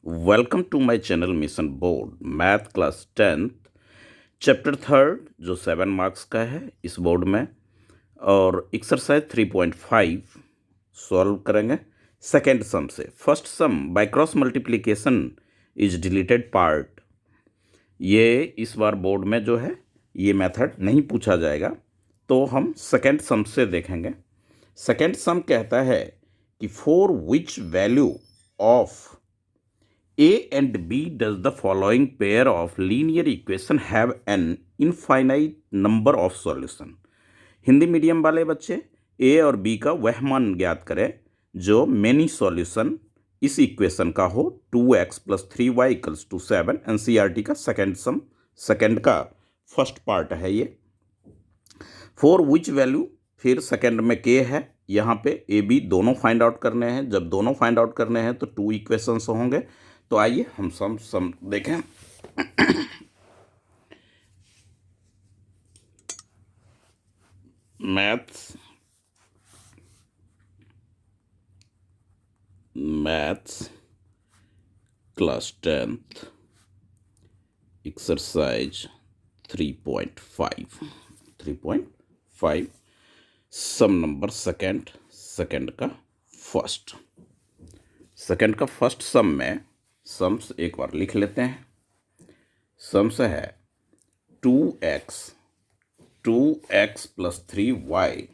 Welcome to my channel mission board math class 10th chapter third जो 7 marks का है इस बोर्ड में। और एक्सरसाइज 3.5 सॉल्व करेंगे सेकेंड सम से। First sum by cross multiplication is deleted part. ये इस बार बोर्ड में जो है ये मेथड नहीं पूछा जाएगा, तो हम सेकेंड सम से देखेंगे। सेकेंड सम कहता है कि for which value of A and B does the following pair of linear equation have an infinite number of solution। Hindi medium वाले बच्चे A और B का वह मान ज्ञात करें जो मेनी सॉल्यूशन इस इक्वेशन का हो 2x + 3y = 7। एनसीईआरटी का सेकेंड सम, सेकेंड का फर्स्ट पार्ट है ये। फॉर विच वैल्यू, फिर सेकेंड में के है, यहाँ पे ए बी दोनों फाइंड आउट करने हैं। जब दोनों फाइंड आउट करने हैं तो 2 इक्वेशंस होंगे। तो आइए हम सम देखें। मैथ्स क्लास 10th एक्सरसाइज 3.5 सम नंबर सेकेंड का फर्स्ट सम में सम्स एक बार लिख लेते हैं। सम्स है 2x + 3y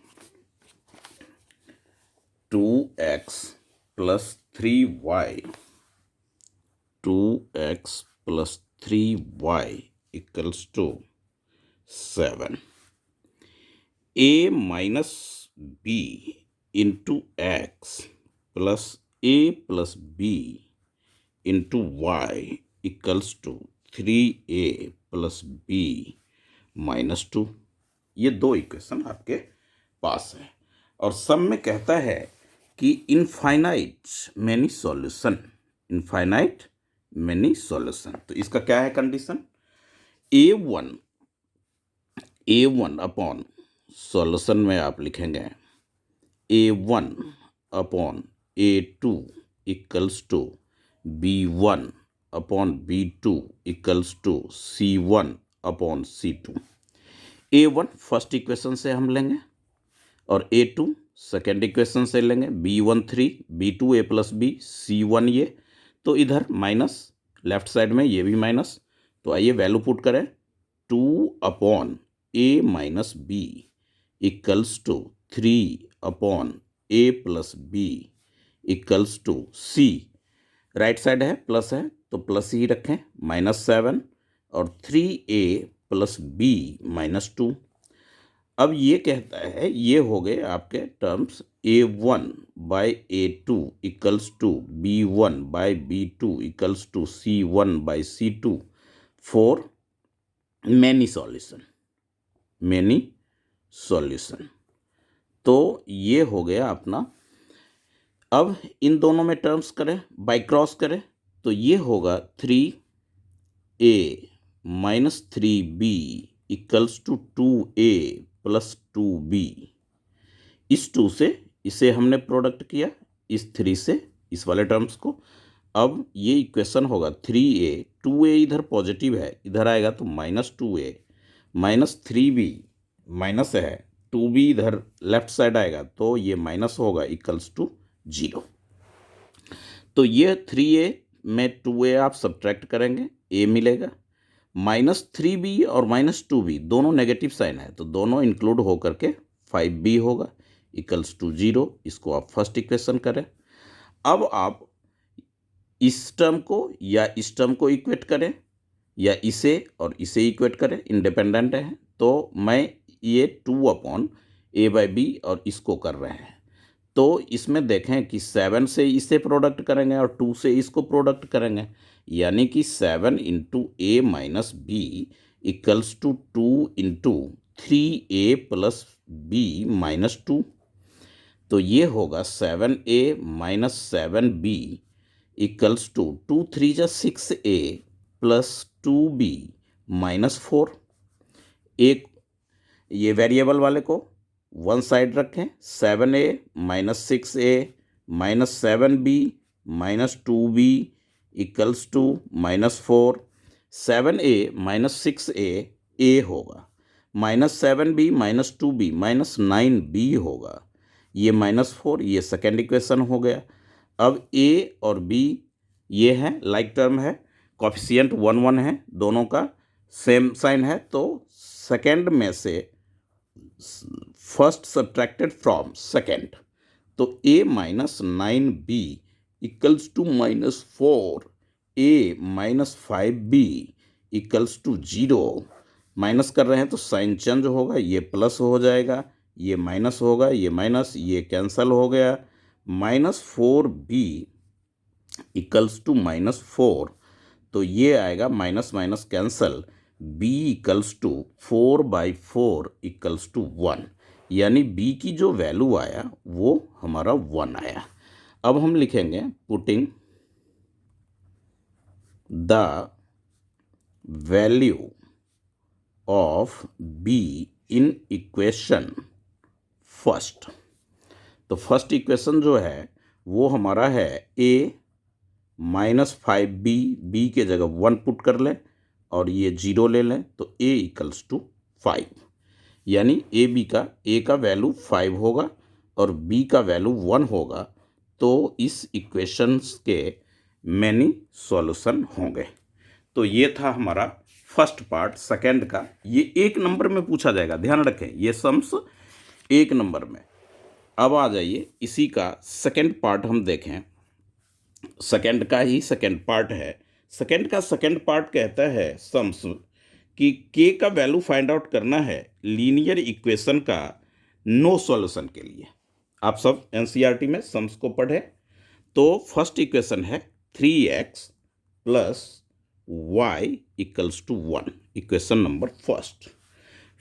2x + 3y 2x + 3y = 7। a minus b into x plus a plus b into y = 3a plus b minus 2। ये दो equation आपके पास है और सम में कहता है कि इनफाइनाइट मैनी सॉल्यूशन। तो इसका क्या है कंडीशन? a1 अपॉन सॉल्यूशन में आप लिखेंगे a1 upon a2 = b1 upon b2 = c1 upon c2। a1 first equation से हम लेंगे और a2 सेकेंड इक्वेशन से लेंगे। b1 3, b2 a + b, c1 ये, तो इधर माइनस, लेफ्ट साइड में ये भी माइनस। तो आइए वैल्यू पुट करें। 2 upon a minus b = 3 upon a + b = c। Right side है प्लस है तो प्लस ही रखें, -7 और 3a + b -2। अब ये कहता है, ये हो गए आपके terms a1/a2 = b1/b2 = c1/c2 for many solution. तो ये हो गया अपना। अब इन दोनों में टर्म्स करें, बाय क्रॉस करें, तो ये होगा 3a - 3b = 2a + 2b। इस 2 से इसे हमने प्रोडक्ट किया, इस 3 से इस वाले टर्म्स को। अब ये इक्वेशन होगा 3a, 2a इधर पॉजिटिव है, इधर आएगा तो -2a, -3b माइनस है, 2b इधर लेफ्ट साइड आएगा तो ये माइनस होगा = 0। तो ये 3a में 2a आप सब्ट्रैक्ट करेंगे, a मिलेगा। -3b और -2b दोनों नेगेटिव साइन है तो दोनों इंक्लूड होकर के 5b होगा = 0। इसको आप फर्स्ट इक्वेशन करें। अब आप इस टर्म को या इस टर्म को इक्वेट करें या इसे और इसे इक्वेट करें, इंडिपेंडेंट है। तो मैं ये 2 अपॉन a/b और इसको कर रहे हैं। तो इसमें देखें कि 7 से इसे प्रोडक्ट करेंगे और 2 से इसको प्रोडक्ट करेंगे, यानी कि 7 × a - b = 2 × 3a + b -2। तो ये होगा 7a - 7b = 2 3 = 6a + 2b -4। एक ये वेरिएबल वाले को वन साइड रखें, 7a - 6a - 7b - 2b equals to -4, 7a minus 6a ए होगा, -7b -2b -9b होगा, ये -4, ये सेकेंड इक्वेशन हो गया। अब ए और बी ये है लाइक टर्म है, कॉफिशिएंट 1 1 है, दोनों का सेम साइन है, तो सेकेंड में से फर्स्ट सब्ट्रैक्टेड फ्रॉम सेकेंड, तो a minus 9b equals to -4, a minus 5b equals to 0। Minus कर रहे हैं तो साइन चेंज होगा, ये प्लस हो जाएगा, ये माइनस होगा, ये माइनस, ये कैंसल हो गया, -4b इक्वल्स टू -4, तो ये आएगा minus minus cancel, b equals to 4/4 equals to 1, यानी b की जो वैल्यू आया वो हमारा 1 आया। अब हम लिखेंगे putting the value of b in equation first. तो फर्स्ट इक्वेशन जो है वो हमारा है a -5b, b के जगह 1 पुट कर लें और ये 0 ले लें, तो a इक्वल्स टू 5, यानी a का वैल्यू 5 होगा और b का वैल्यू 1 होगा, तो इस इक्वेशंस के मैनी सॉल्यूशन होंगे। तो ये था हमारा फर्स्ट पार्ट सेकंड का, ये 1 नंबर में पूछा जाएगा, ध्यान रखें ये सम्स 1 नंबर में। अब आ जाइए इसी का सेकंड पार्ट हम देखें, सेकंड का ही सेकंड पार्ट है। सेकंड का सेकंड पार्ट कहता है सम्स कि के का वैल्यू फाइंड आउट करना है लीनियर इक्वेशन का नो सॉल्यूशन के लिए। आप सब एनसीईआरटी में सम्स को पढ़े, तो फर्स्ट इक्वेशन है 3x plus y equals to 1, equation number first.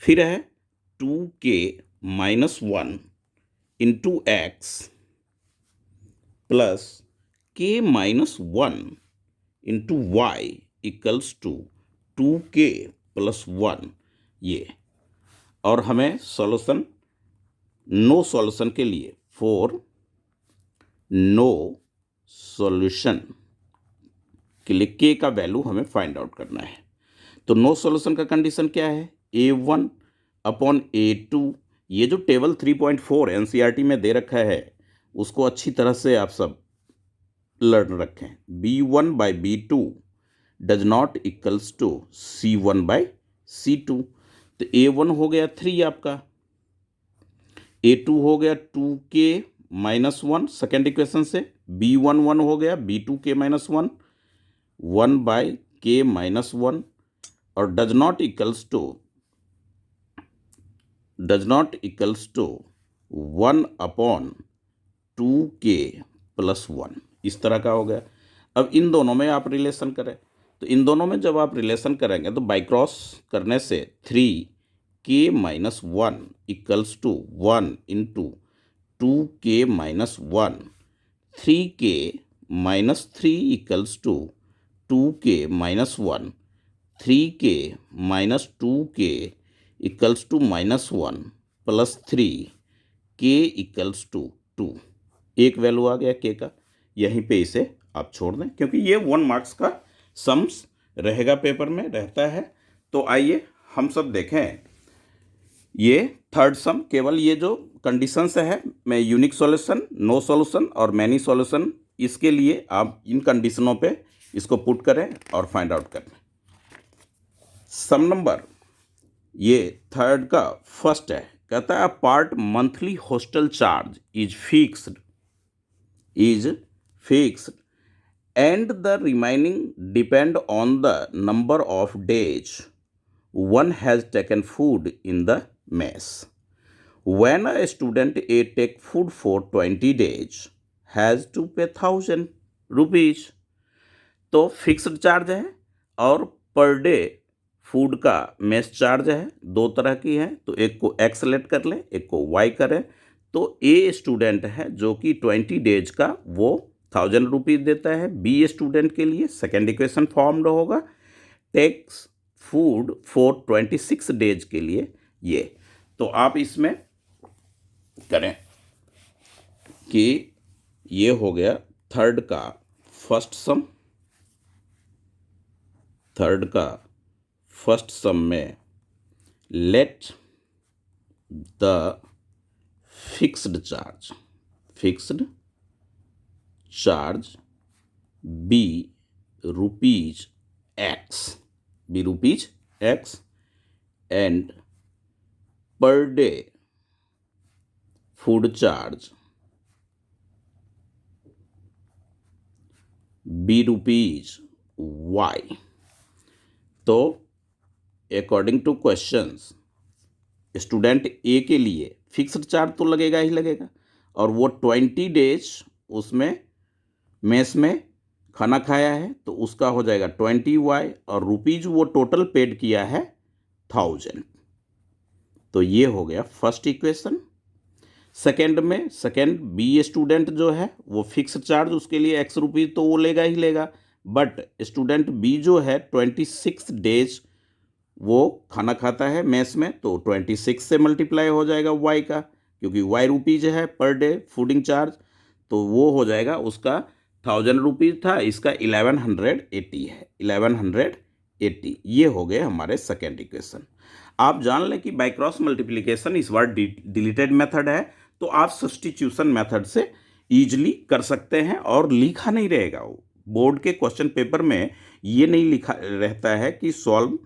फिर है 2k minus 1 into X plus k minus 1 into Y equals to 2k plus 1, ये। और हमें सॉल्यूशन नो सॉल्यूशन के लिए फॉर नो सॉल्यूशन के लिए के का वैल्यू हमें फाइंड आउट करना है। तो नो सॉल्यूशन का कंडीशन क्या है, a1 अपॉन a2। ये जो टेबल 3.4 एनसीईआरटी में दे रखा है उसको अच्छी तरह से आप सब लर्न रखें। b1/b2 does not equals to c1/c2। तो a1 हो गया 3 आपका, a2 हो गया 2k माइनस 1 सेकेंड इक्वेशन से, b1 1 हो गया, b2k माइनस 1 1/k माइनस 1, और does not equals to 1 upon 2k plus 1, इस तरह का हो गया। अब इन दोनों में आप रिलेशन करें, तो इन दोनों में जब आप रिलेशन करेंगे तो बाई क्रॉस करने से 3k minus 1 equals to 1 into 2k minus 1, 3k minus 3 equals to 2k minus 1, 3k minus 2k equals to -1 plus 3k equals to 2। एक वैल्यू आ गया k का, यहीं पे इसे आप छोड़ दें क्योंकि ये 1 मार्क्स का सम्स रहेगा, पेपर में रहता है। तो आइए हम सब देखें ये थर्ड सम। केवल ये जो कंडीशंस है, मैं यूनिक सॉल्यूशन, नो सॉल्यूशन और मैनी सॉल्यूशन, इसके लिए आप इन कंडीशनों पे इसको पुट करें और फाइंड आउट करें। सम नंबर ये थर्ड का फर्स्ट है, कहता है part monthly hostel charge is fixed and the remaining depend on the number of days one has taken food in the mess. When a student A take food for 20 days has to pay 1,000 rupees. तो fixed charge है और पर day food का mess charge है, दो तरह की है, तो एक को एक्स सेलेक्ट कर लें, एक को वाई करें। तो ए स्टूडेंट है जो कि 20 डेज का वो 1,000 रुपीज़ देता है। बी स्टूडेंट के लिए सेकेंड इक्वेशन फॉर्म्ड होगा, टेक्स फूड फॉर 26 डेज के लिए ये। तो आप इसमें करें कि ये हो गया थर्ड का फर्स्ट सम, थर्ड का फर्स्ट सम में let the fixed charge be rupees X and per day food charge be rupees Y. तो according to questions student A के लिए फिक्स्ड चार्ज तो लगेगा ही लगेगा, और वो 20 डेज उसमें मेस में खाना खाया है तो उसका हो जाएगा 20y, और रुपीज वो टोटल पेड किया है 1000। तो ये हो गया first equation. Second B student जो है वो फिक्स्ड चार्ज उसके लिए x रुपीज तो वो लेगा ही लेगा, बट स्टूडेंट बी जो है 26 डेज वो खाना खाता है मेस में, तो 26 से मल्टीप्लाई हो जाएगा y का, क्योंकि y रुपीज है पर डे फूडिंग चार्ज, तो वो हो जाएगा उसका 1000 रुपीज था, इसका 1180 है, 1180। ये हो गए हमारे सेकेंड इक्वेशन। आप जान लें कि बाय क्रॉस मल्टीप्लिकेशन इस बार डिलीटेड मेथड है, तो आप सब्स्टिट्यूशन मेथड से ईजिली कर सकते हैं और लिखा नहीं रहेगा। वो बोर्ड के क्वेश्चन पेपर में ये नहीं लिखा रहता है कि सॉल्व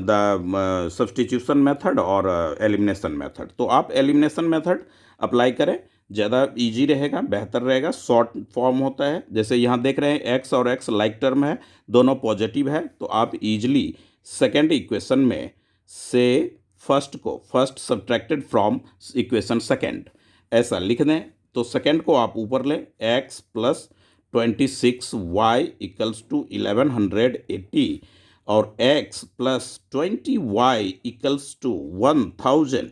द सब्स्टिट्यूशन मेथड और एलिमिनेशन मेथड। तो आप एलिमिनेशन मेथड अप्लाई करें, ज़्यादा इजी रहेगा, बेहतर रहेगा, शॉर्ट फॉर्म होता है। जैसे यहाँ देख रहे हैं x और x लाइक टर्म है, दोनों पॉजिटिव है, तो आप इजीली सेकेंड इक्वेशन में से first subtracted from equation second ऐसा लिख दें। तो सेकेंड को आप ऊपर लें, x plus 26y equals to 1180 और x plus 20y equals to 1000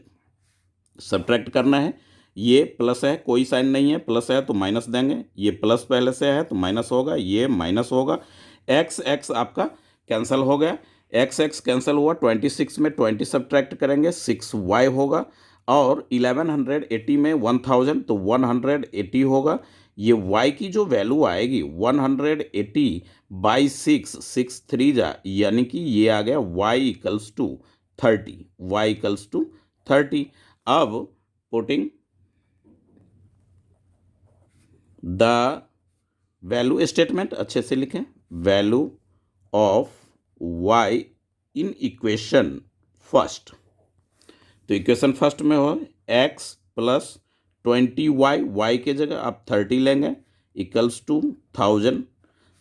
subtract करना है। ये प्लस है, कोई साइन नहीं है, प्लस है तो माइनस देंगे, ये प्लस पहले से है तो माइनस होगा, ये माइनस होगा, x आपका कैंसिल हो गया, x कैंसिल हुआ, 26 में 20 सब्ट्रैक्ट करेंगे 6y होगा, और 1180 में 1000 तो 180 होगा। ये y की जो वैल्यू आएगी 180 बाई 6 3 जा, यानी कि ये आ गया y इक्वल्स टू 30। अब पुटिंग द वैल्यू स्टेटमेंट अच्छे से लिखें, value of y in equation first. तो इक्वेशन फर्स्ट में हो x प्लस 20y के जगह आप 30 लेंगे इक्वल्स टू 1000,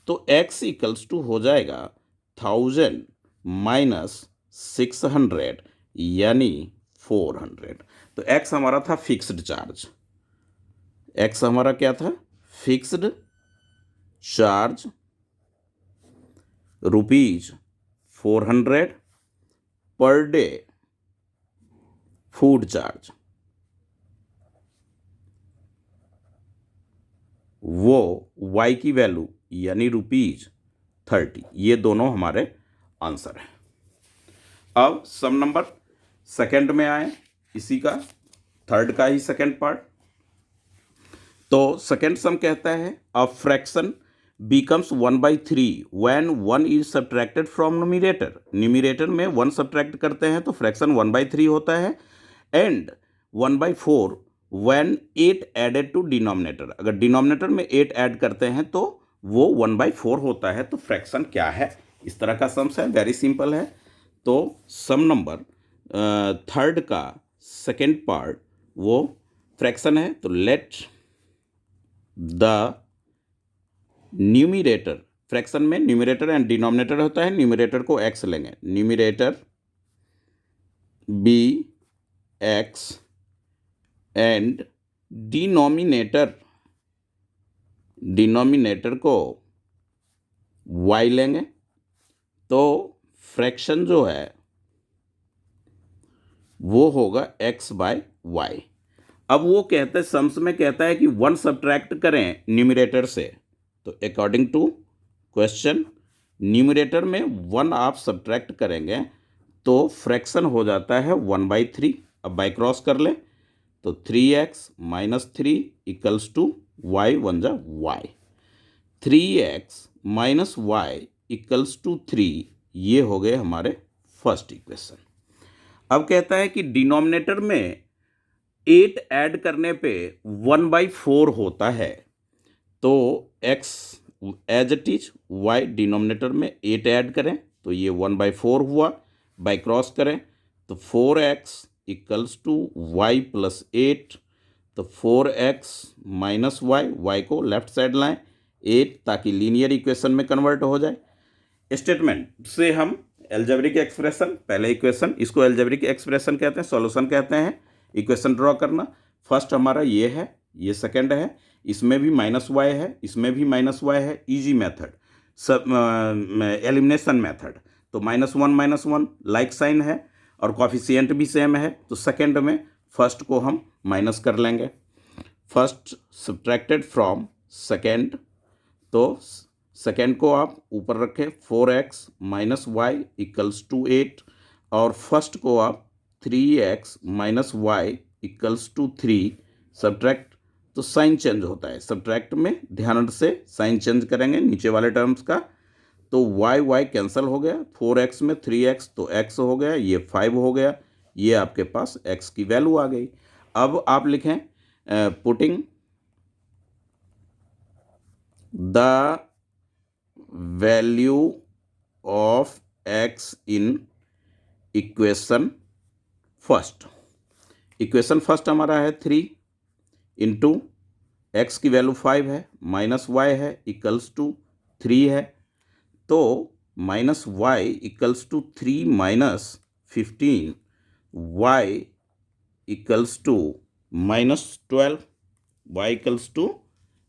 तो x इक्वल्स टू हो जाएगा 1000 माइनस 600 यानी 400। तो x हमारा था फिक्स्ड चार्ज, x हमारा क्या था, फिक्स्ड चार्ज रुपीज 400 पर डे फूड चार्ज, वो y की वैल्यू यानी रुपीज 30। ये दोनों हमारे आंसर हैं। अब सम नंबर सेकंड में आए, इसी का थर्ड का ही सेकंड पार्ट। तो सेकंड सम कहता है a fraction becomes 1/3 when 1 is subtracted from numerator। Numerator में 1 सब्ट्रैक्ट करते हैं तो फ्रैक्शन 1/3 होता है, and 1/4 when 8 added to denominator. अगर डिनोमिनेटर में 8 ऐड करते हैं तो वो 1/4 होता है। तो फ्रैक्शन क्या है, इस तरह का सम्स है, वेरी सिंपल है। तो सम नंबर थर्ड का सेकेंड पार्ट वो फ्रैक्शन है, तो लेट द न्यूमिरेटर, फ्रैक्शन में न्यूमिरेटर एंड डिनोमिनेटर होता है, न्यूमिरेटर को x लेंगे, numerator be x and denominator को y लेंगे। तो फ्रैक्शन जो है वो होगा x/y। अब वो कहते हैं सम्स में कहता है कि 1 सब्ट्रैक्ट करें न्यूमिरेटर से, तो अकॉर्डिंग टू क्वेश्चन न्यूमिरेटर में 1 आप सब्ट्रैक्ट करेंगे तो फ्रैक्शन हो जाता है 1/3। अब बाय क्रॉस कर लें तो 3x minus 3 equals to y 1 जा y, 3x minus y equals to 3, ये हो गए हमारे फर्स्ट इक्वेशन। अब कहता है कि डिनोमिनेटर में 8 ऐड करने पे 1/4 होता है, तो x as it is, y denominator में 8 ऐड करें तो ये 1/4 हुआ, बाई क्रॉस करें तो 4x equals to y plus 8, तो 4x माइनस y को लेफ्ट साइड लाएं 8 ताकि लीनियर इक्वेशन में कन्वर्ट हो जाए। स्टेटमेंट से हम एल्जेब्रिक एक्सप्रेशन, पहले इक्वेशन, इसको एल्जेब्रिक एक्सप्रेशन कहते हैं, सॉल्यूशन कहते हैं, इक्वेशन ड्रॉ करना। फर्स्ट हमारा ये है, ये सेकंड है, इसमें भी माइनस वाई है, इसमें भी माइनस वाई है, इजी मेथड, सब एलिमिनेशन मेथड। तो -1 लाइक साइन है और कॉफिशिएंट भी सेम है, तो सेकंड में फर्स्ट को हम माइनस कर लेंगे। फर्स्ट सब्ट्रैक्टेड फ्रॉम सेकंड, तो सेकेंड को आप ऊपर रखें 4x minus y equals to 8, और फर्स्ट को आप 3x minus y equals to 3 subtract, तो साइन चेंज होता है। सब्ट्रैक्ट में ध्यान से साइन चेंज करेंगे नीचे वाले टर्म्स का, तो y कैंसिल हो गया, 4x में 3x तो x हो गया, ये 5 हो गया, ये आपके पास x की वैल्यू आ गई। अब आप लिखें putting the value of x in equation first. Equation first हमारा है 3 इंटू एक्स की वैल्यू 5 है, माइनस वाई है इक्वल्स टू 3 है, तो minus y equals to 3 minus 15, y equals to -12, y equals to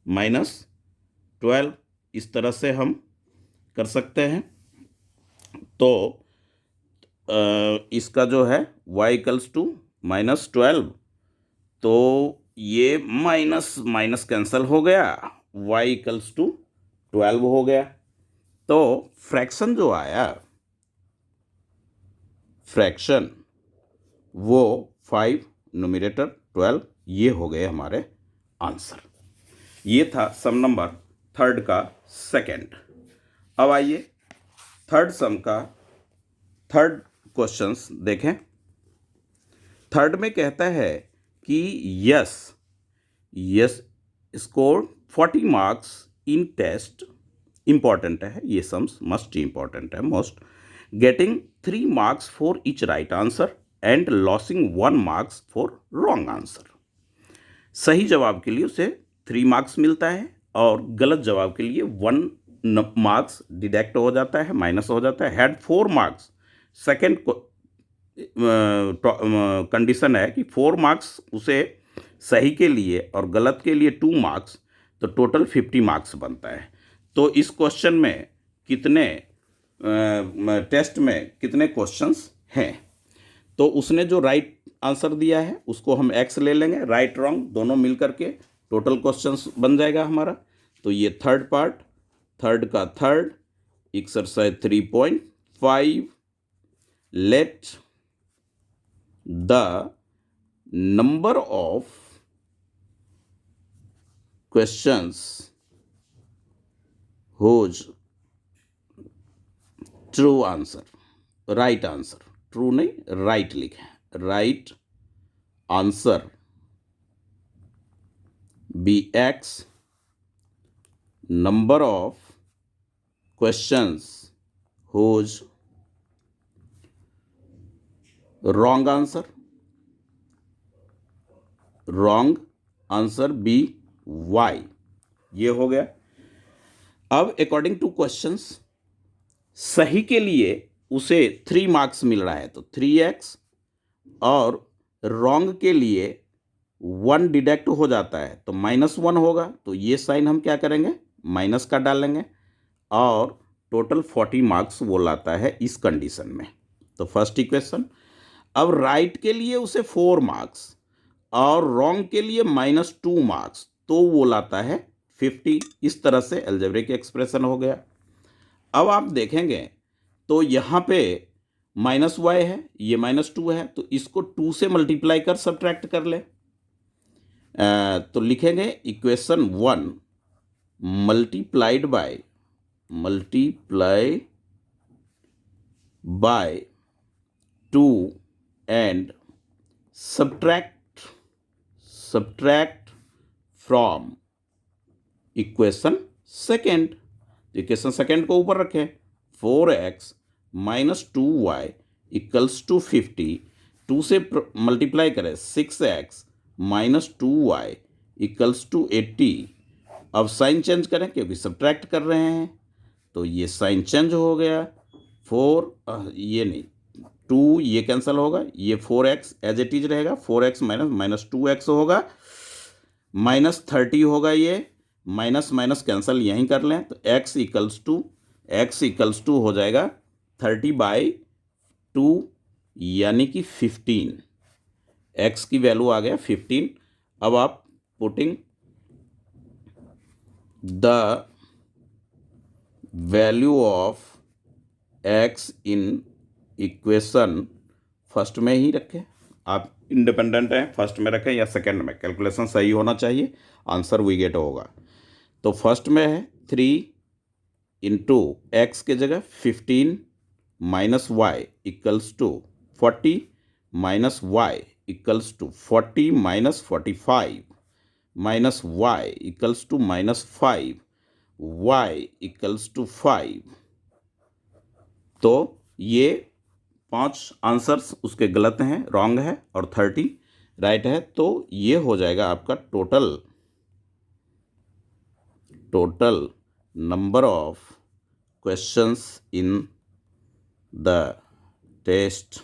-12, इस तरह से हम कर सकते हैं। तो इसका जो है y इक्वल्स टू -12, तो ये माइनस माइनस कैंसिल हो गया, y इक्वल्स टू 12 हो गया। तो फ्रैक्शन जो आया, फ्रैक्शन वो 5 न्यूमरेटर 12, ये हो गए हमारे आंसर। ये था सम नंबर थर्ड का सेकंड। अब आइए थर्ड सम का थर्ड क्वेश्चंस देखें। थर्ड में कहता है कि Yash score 40 marks in test, important है ये सम्स, मस्ट इंपॉर्टेंट है most, getting 3 marks for each right answer and losing 1 marks for wrong answer. सही जवाब के लिए उसे 3 मार्क्स मिलता है और गलत जवाब के लिए 1 मार्क्स डिडक्ट हो जाता है, माइनस हो जाता है। हैड 4 मार्क्स, सेकेंड कंडीशन है कि 4 मार्क्स उसे सही के लिए और गलत के लिए 2 मार्क्स, तो टोटल 50 मार्क्स बनता है। तो इस क्वेश्चन में कितने टेस्ट में कितने क्वेश्चंस हैं, तो उसने जो राइट आंसर दिया है उसको हम x ले लेंगे, राइट रॉन्ग दोनों मिल करके टोटल क्वेश्चंस बन जाएगा हमारा। तो ये थर्ड पार्ट, थर्ड का third, exercise 3.5, let the number of questions whose true answer, right answer, true नहीं राइट लिखें, right answer be x, number of questions whose wrong answer, wrong answer be y, ये हो गया। अब according to questions सही के लिए उसे 3 मार्क्स मिल रहा है, तो 3x, और रॉन्ग के लिए 1 डिडक्ट हो जाता है तो -1 होगा, तो ये साइन हम क्या करेंगे, माइनस का डालेंगे, और टोटल 40 मार्क्स वो लाता है इस कंडीशन में। तो फर्स्ट इक्वेशन। अब राइट के लिए उसे 4 मार्क्स और रॉन्ग के लिए -2 मार्क्स, तो वो लाता है 50। इस तरह से अलजेब्रिक एक्सप्रेशन हो गया। अब आप देखेंगे तो यहाँ पे -y है, ये -2 है, तो इसको 2 से मल्टीप्लाई कर सब्ट्रैक्ट कर ले, तो लिखेंगे equation 1 multiplied by multiply by 2 and subtract from equation second. Equation second को ऊपर रखें, 4x minus 2y equals to 50, 2 से मल्टीप्लाई करें 6x minus 2y equals to 80। अब साइन चेंज करें क्योंकि सब्ट्रैक्ट कर रहे हैं, तो ये साइन चेंज हो गया। 4 नहीं 2 ये कैंसिल होगा, ये 4x एज इट इज रहेगा, 4x माइनस 2x होगा, माइनस 30 होगा, ये माइनस माइनस कैंसिल यहीं कर लें, तो x इक्वल्स टू हो जाएगा 30/2 यानी कि 15। x की वैल्यू आ गया 15। अब आप putting the value of x in equation first में ही रखें, आप इंडिपेंडेंट हैं फर्स्ट में रखें या सेकंड में, कैलकुलेशन सही होना चाहिए, आंसर वी गेट होगा। तो फर्स्ट में है 3 इंटू एक्स के जगह 15 minus y equals to 40 minus y equals to 40 minus 45 minus y equals to minus 5 y equals to 5। तो ये 5 आंसर्स उसके गलत हैं, रॉन्ग है, और 30 राइट है। तो ये हो जाएगा आपका total number of questions in the test.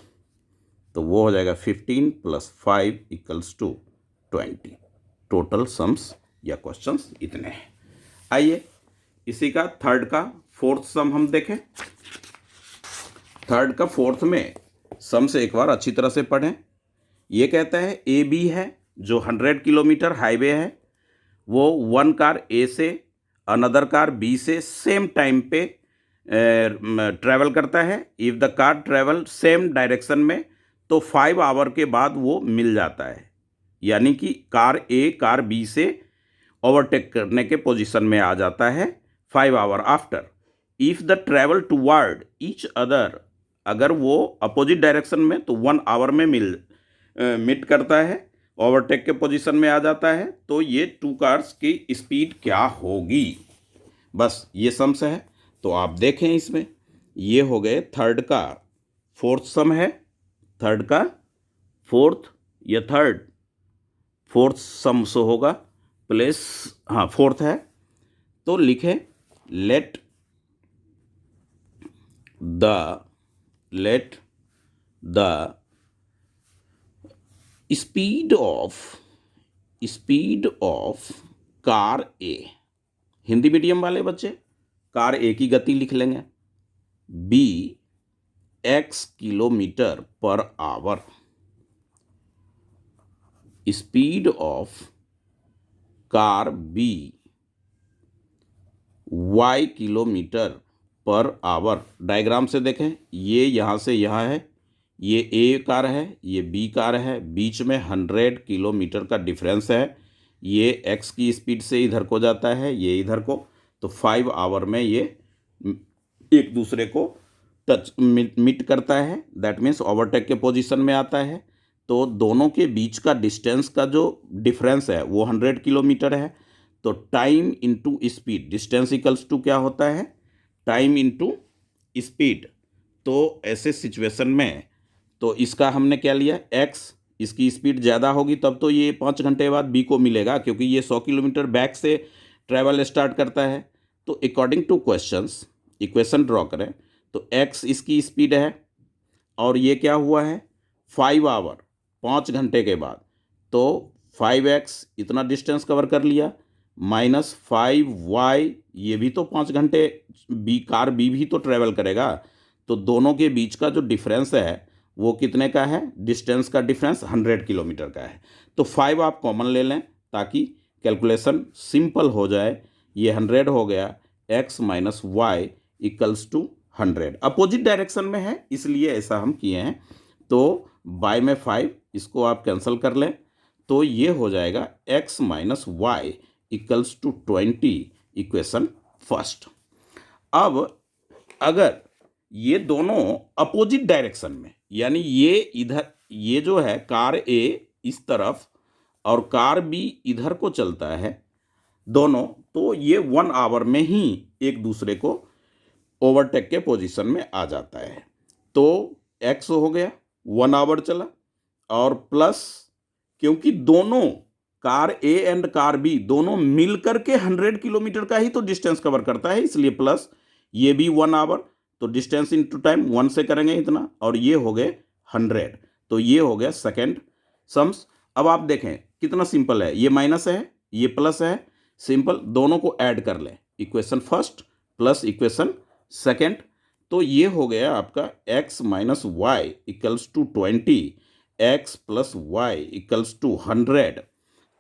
तो वो हो जाएगा 15 + 5 इक्वल्स टू 20। टोटल सम्स या क्वेश्चंस इतने हैं। आइए इसी का थर्ड का फोर्थ सम हम देखें। थर्ड का फोर्थ में सम से एक बार अच्छी तरह से पढ़ें। ये कहता है AB है जो 100 किलोमीटर हाईवे है, वो वन कार A से अनदर कार B से सेम टाइम पे ट्रैवल करता है। If the car travel same direction में तो 5 आवर के बाद वो मिल जाता है, यानी कि कार A कार B से ओवरटेक करने के पोजीशन में आ जाता है 5 hour after. If the travel toward each other, अगर वो अपोजिट डायरेक्शन में तो 1 आवर में मीट करता है, ओवरटेक के पोजीशन में आ जाता है। तो ये 2 कार्स की स्पीड क्या होगी, बस ये सम्स है। तो आप देखें इसमें ये हो गए थर्ड का फोर्थ सम है, थर्ड का फोर्थ या फोर्थ सम से होगा प्लेस, हाँ फोर्थ है। तो लिखें let the speed of car A, Hindi medium वाले बच्चे कार ए की गति लिख लेंगे, B x kilometre per our. Speed of car B y kilometre per our. Diagram से देखें, ये यहाँ से यहाँ है, ये A कार है, ये B कार है, बीच में 100 किलोमीटर का डिफरेंस है। ये x की स्पीड से इधर को जाता है, ये इधर को, तो 5 आवर में ये एक दूसरे को मीट करता है, दैट मीन्स ओवरटेक के पोजीशन में आता है। तो दोनों के बीच का डिस्टेंस का जो डिफरेंस है वो 100 किलोमीटर है। तो time into speed, distance equals to क्या होता है, टाइम इंटू स्पीड। तो ऐसे सिचुएशन में तो इसका हमने क्या लिया x, इसकी स्पीड ज़्यादा होगी तब तो ये 5 घंटे बाद B को मिलेगा, क्योंकि ये 100 किलोमीटर बैक से ट्रैवल स्टार्ट करता है। तो according to questions equation draw करें, तो x इसकी स्पीड है और ये क्या हुआ है 5 आवर, 5 घंटे के बाद, तो 5x इतना डिस्टेंस कवर कर लिया, माइनस 5y, ये भी तो 5 घंटे कार B भी तो ट्रैवल करेगा। तो दोनों के बीच का जो डिफरेंस है वो कितने का है, डिस्टेंस का डिफरेंस 100 किलोमीटर का है। तो 5 आप कॉमन ले लें ताकि कैलकुलेशन सिंपल हो जाए। ये 100 हो गया, x minus y equals to 100, opposite direction में है इसलिए ऐसा हम किए हैं। तो बाय में 5 इसको आप कैंसिल कर लें, तो ये हो जाएगा x minus y equals to 20, equation first. अब अगर ये दोनों अपोजिट डायरेक्शन में, यानी ये इधर, ये जो है कार ए इस तरफ और कार बी इधर को चलता है दोनों, तो ये 1 आवर में ही एक दूसरे को ओवरटेक के पोजीशन में आ जाता है। तो एक्स हो गया 1 आवर चला, और प्लस क्योंकि दोनों car A and car B दोनों मिलकर के 100 किलोमीटर का ही तो डिस्टेंस कवर करता है, इसलिए प्लस ये भी 1 आवर, तो डिस्टेंस इनटू टाइम 1 से करेंगे इतना, और ये हो गए 100, तो ये हो गया सेकेंड सम्स। अब आप देखें कितना सिंपल है, ये माइनस है ये प्लस है, सिंपल, दोनों को ऐड कर लें, equation first plus equation second, तो ये हो गया आपका x minus y equals to 20, x plus y equals to 100,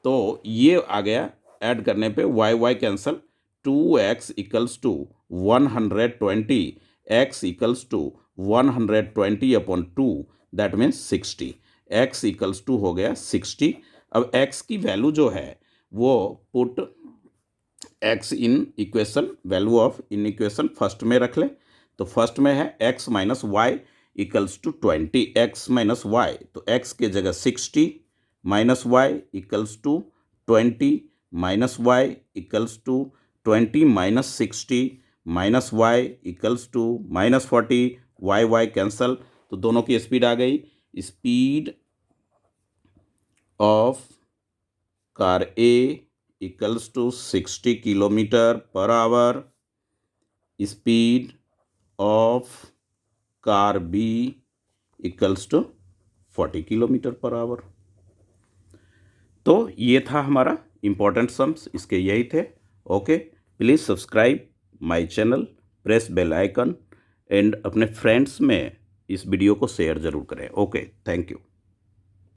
तो ये आ गया, ऐड करने पे y cancel, 2x equals to 120, x equals to 120 upon 2, that means 60, x equals to हो गया 60। अब x की वैल्यू जो है वो put x in equation, value of in equation first में रख ले, तो फर्स्ट में है x minus y equals to 20, x minus y, तो x के जगह 60 minus y equals to 20 minus y equals to 20 minus 60 minus y equals to minus 40, y cancel, तो दोनों की स्पीड आ गई, speed of car A equals to 60 kilometre per our, speed of car B equals to 40 kilometre per hour. तो ये था हमारा important sums, इसके यही थे। Okay, please subscribe my channel, press bell icon, and अपने फ्रेंड्स में इस वीडियो को शेयर ज़रूर करें। Okay, thank you.